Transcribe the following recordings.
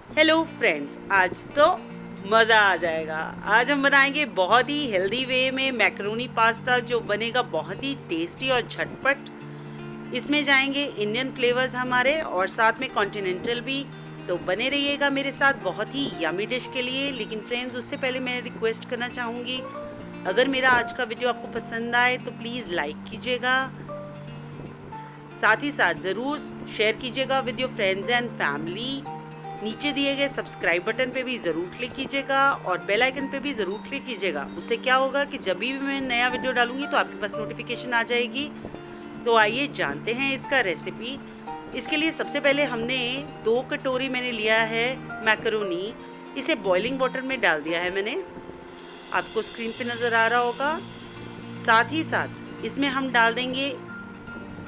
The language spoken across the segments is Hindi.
हेलो फ्रेंड्स, आज तो मज़ा आ जाएगा। आज हम बनाएंगे बहुत ही हेल्दी वे में मैक्रोनी पास्ता जो बनेगा बहुत ही टेस्टी और झटपट। इसमें जाएंगे इंडियन फ्लेवर्स हमारे और साथ में कॉन्टिनेंटल भी। तो बने रहिएगा मेरे साथ बहुत ही यमी डिश के लिए। लेकिन फ्रेंड्स, उससे पहले मैं रिक्वेस्ट करना चाहूँगी, अगर मेरा आज का वीडियो आपको पसंद आए तो प्लीज़ लाइक कीजिएगा, साथ ही साथ ज़रूर शेयर कीजिएगा with your friends and family. नीचे दिए गए सब्सक्राइब बटन पे भी ज़रूर क्लिक कीजिएगा और बेल आइकन पे भी ज़रूर क्लिक कीजिएगा। उससे क्या होगा कि जब भी मैं नया वीडियो डालूंगी तो आपके पास नोटिफिकेशन आ जाएगी। तो आइए जानते हैं इसका रेसिपी। इसके लिए सबसे पहले हमने 2 कटोरी मैंने लिया है मैकरोनी। इसे बॉइलिंग वाटर में डाल दिया है मैंने, आपको स्क्रीन पे नज़र आ रहा होगा। साथ ही साथ इसमें हम डाल देंगे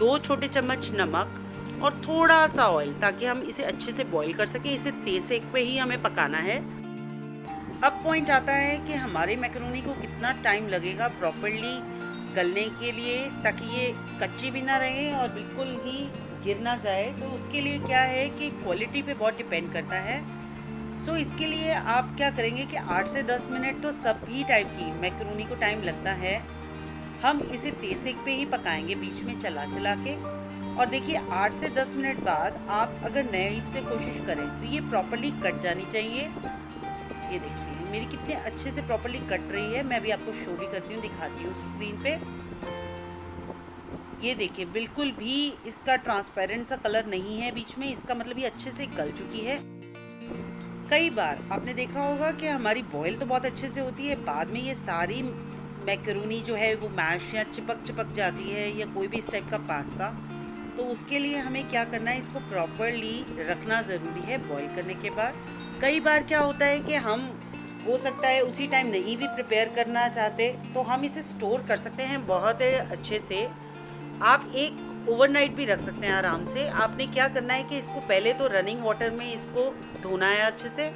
2 छोटे चम्मच नमक और थोड़ा सा ऑयल, ताकि हम इसे अच्छे से बॉईल कर सकें। इसे तेज सेक पे ही हमें पकाना है। अब पॉइंट आता है कि हमारे मैकरोनी को कितना टाइम लगेगा प्रॉपरली गलने के लिए, ताकि ये कच्ची भी ना रहे और बिल्कुल ही गिर ना जाए। तो उसके लिए क्या है कि क्वालिटी पे बहुत डिपेंड करता है। सो इसके लिए आप क्या करेंगे कि 8 से 10 मिनट तो सभी टाइप की मैकरोनी को टाइम लगता है। हम इसे तेज सेक पे ही पकाएंगे, बीच में चला चला के। और देखिए 8 से 10 मिनट बाद आप अगर नाइफ से कोशिश करें तो ये प्रॉपर्ली कट जानी चाहिए। ये देखिए मेरी कितने अच्छे से प्रॉपर्ली कट रही है। मैं अभी आपको शो भी करती हूँ, दिखाती हूँ स्क्रीन पे। ये देखिए बिल्कुल भी इसका ट्रांसपेरेंट सा कलर नहीं है बीच में, इसका मतलब ये अच्छे से गल चुकी है। कई बार आपने देखा होगा कि हमारी बॉयल तो बहुत अच्छे से होती है, बाद में ये सारी मैकरोनी जो है वो मैश या चिपक जाती है, या कोई भी इस टाइप का पास्ता। तो उसके लिए हमें क्या करना है, इसको प्रॉपरली रखना ज़रूरी है बॉईल करने के बाद। कई बार क्या होता है कि हम हो सकता है उसी टाइम नहीं भी प्रिपेयर करना चाहते, तो हम इसे स्टोर कर सकते हैं बहुत अच्छे से। आप एक ओवरनाइट भी रख सकते हैं आराम से। आपने क्या करना है कि इसको पहले तो रनिंग वाटर में इसको धोना है अच्छे से।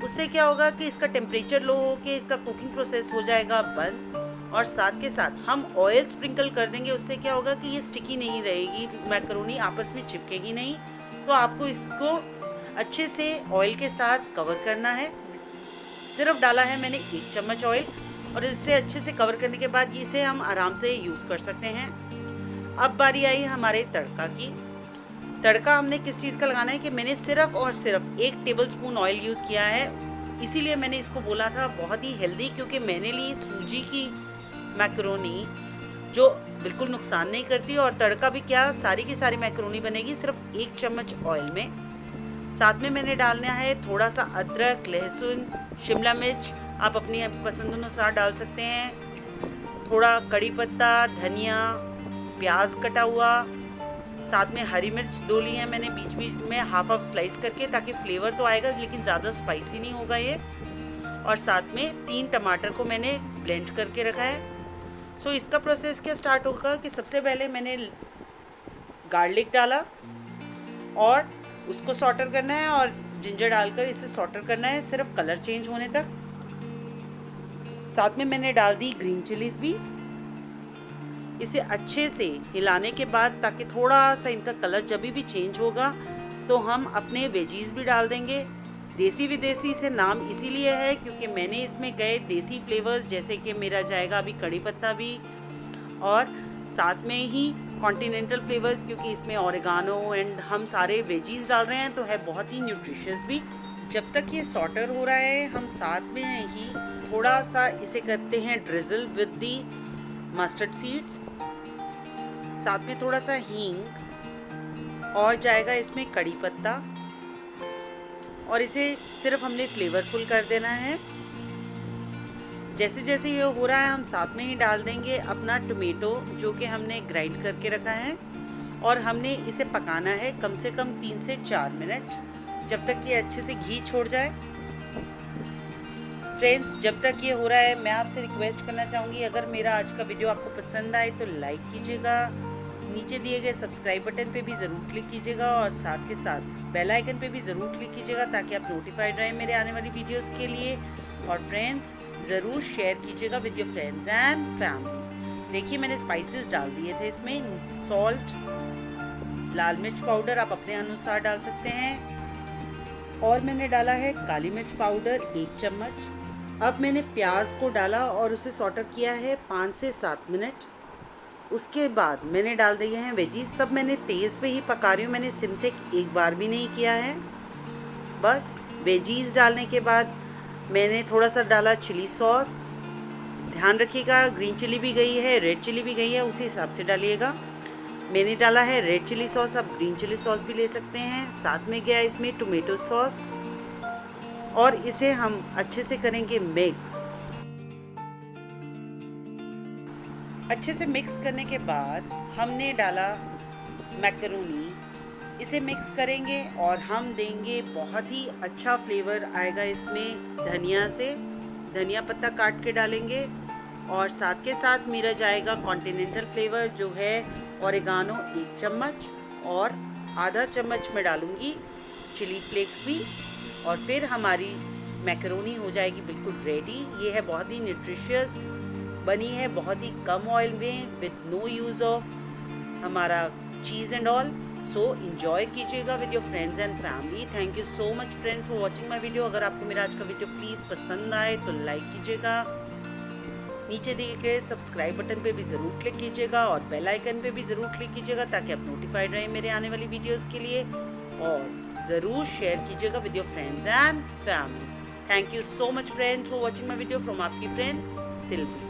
उससे क्या होगा कि इसका टेम्परेचर लो हो के इसका कुकिंग प्रोसेस हो जाएगा बंद। और साथ के साथ हम ऑयल स्प्रिंकल कर देंगे। उससे क्या होगा कि ये स्टिकी नहीं रहेगी, मैकरोनी आपस में चिपकेगी नहीं। तो आपको इसको अच्छे से ऑयल के साथ कवर करना है। सिर्फ डाला है मैंने 1 चम्मच ऑयल, और इसे अच्छे से कवर करने के बाद इसे हम आराम से यूज़ कर सकते हैं। अब बारी आई हमारे तड़का की। तड़का हमने किस चीज़ का लगाना है कि मैंने सिर्फ और सिर्फ 1 टेबलस्पून ऑयल यूज़ किया है। इसीलिए मैंने इसको बोला था बहुत ही हेल्दी, क्योंकि मैंने ली सूजी की मैकरोनी जो बिल्कुल नुकसान नहीं करती। और तड़का भी क्या, सारी की सारी मैकरोनी बनेगी सिर्फ 1 चम्मच ऑयल में। साथ में मैंने डालना है थोड़ा सा अदरक, लहसुन, शिमला मिर्च आप अपनी पसंद अनुसार डाल सकते हैं। थोड़ा कड़ी पत्ता, धनिया, प्याज कटा हुआ, साथ में हरी मिर्च 2 ली है मैंने बीच बीच में हाफ स्लाइस करके, ताकि फ्लेवर तो आएगा लेकिन ज़्यादा स्पाइसी नहीं होगा ये। और साथ में 3 टमाटर को मैंने ब्लेंड करके रखा है। सो इसका प्रोसेस क्या स्टार्ट होगा कि सबसे पहले मैंने गार्लिक डाला और उसको सॉटर करना है, और जिंजर डालकर इसे सॉटर करना है सिर्फ कलर चेंज होने तक। साथ में मैंने डाल दी ग्रीन चिलीज भी। इसे अच्छे से हिलाने के बाद, ताकि थोड़ा सा इनका कलर जब भी चेंज होगा तो हम अपने वेजीज भी डाल देंगे। देसी विदेशी से नाम इसीलिए है क्योंकि मैंने इसमें गए देसी फ्लेवर्स, जैसे कि मेरा जाएगा अभी कड़ी पत्ता भी, और साथ में ही कॉन्टिनेंटल फ्लेवर्स, क्योंकि इसमें ऑरिगानो एंड हम सारे वेजीज डाल रहे हैं, तो है बहुत ही न्यूट्रिशियस भी। जब तक ये सॉटर हो रहा है हम साथ में ही थोड़ा सा इसे करते हैं drizzle with the mustard seeds, साथ में थोड़ा सा हींग, और जाएगा इसमें कड़ी पत्ता, और इसे सिर्फ हमने फ्लेवरफुल कर देना है। जैसे जैसे ये हो रहा है हम साथ में ही डाल देंगे अपना टोमेटो जो कि हमने ग्राइंड करके रखा है, और हमने इसे पकाना है कम से कम 3 से 4 मिनट, जब तक ये अच्छे से घी छोड़ जाए। फ्रेंड्स, जब तक ये हो रहा है मैं आपसे रिक्वेस्ट करना चाहूँगी, अगर मेरा आज का वीडियो आपको पसंद आए तो लाइक कीजिएगा, नीचे दिए गए सब्सक्राइब बटन पे भी ज़रूर क्लिक कीजिएगा, और साथ के साथ बेल आइकन पे भी ज़रूर क्लिक कीजिएगा, ताकि आप नोटिफाइड रहें मेरे आने वाली वीडियोस के लिए। और फ्रेंड्स, ज़रूर शेयर कीजिएगा with your friends and family. देखिए मैंने स्पाइसेस डाल दिए थे इसमें, सॉल्ट, लाल मिर्च पाउडर आप अपने अनुसार डाल सकते हैं, और मैंने डाला है काली मिर्च पाउडर 1 चम्मच। अब मैंने प्याज को डाला और उसे सॉटे किया है 5 से 7 मिनट। उसके बाद मैंने डाल दिए हैं वेजीज। सब मैंने तेज़ पे ही पका रही हूँ, मैंने सिम से एक बार भी नहीं किया है। बस वेजीज डालने के बाद मैंने थोड़ा सा डाला चिली सॉस। ध्यान रखिएगा ग्रीन चिली भी गई है, रेड चिली भी गई है, उसी हिसाब से डालिएगा। मैंने डाला है रेड चिली सॉस, आप ग्रीन चिली सॉस भी ले सकते हैं। साथ में गया इसमें टोमेटो सॉस और इसे हम अच्छे से करेंगे मिक्स। अच्छे से मिक्स करने के बाद हमने डाला मैकरोनी, इसे मिक्स करेंगे और हम देंगे बहुत ही अच्छा फ्लेवर आएगा इसमें धनिया से। धनिया पत्ता काट के डालेंगे और साथ के साथ मेरा जाएगा कॉन्टिनेंटल फ्लेवर जो है ओरिगानो 1 चम्मच और आधा चम्मच मैं डालूँगी चिली फ्लेक्स भी। और फिर हमारी मैकरोनी हो जाएगी बिल्कुल रेडी। ये है बहुत ही न्यूट्रिशियस बनी है, बहुत ही कम ऑयल में, विद नो यूज़ ऑफ हमारा चीज़ एंड ऑल। सो इंजॉय कीजिएगा with your friends and family. Thank you so much friends for watching my video. अगर आपको मेरा आज का वीडियो प्लीज़ पसंद आए तो लाइक कीजिएगा, नीचे दिए गए सब्सक्राइब बटन पे भी ज़रूर क्लिक कीजिएगा और बेल आइकन पे भी ज़रूर क्लिक कीजिएगा ताकि आप नोटिफाइड रहें मेरे आने वाली वीडियोस के लिए। और ज़रूर शेयर कीजिएगा with your friends and family. Thank you so much friends for watching my video from आपकी फ्रेंड सिल्वी।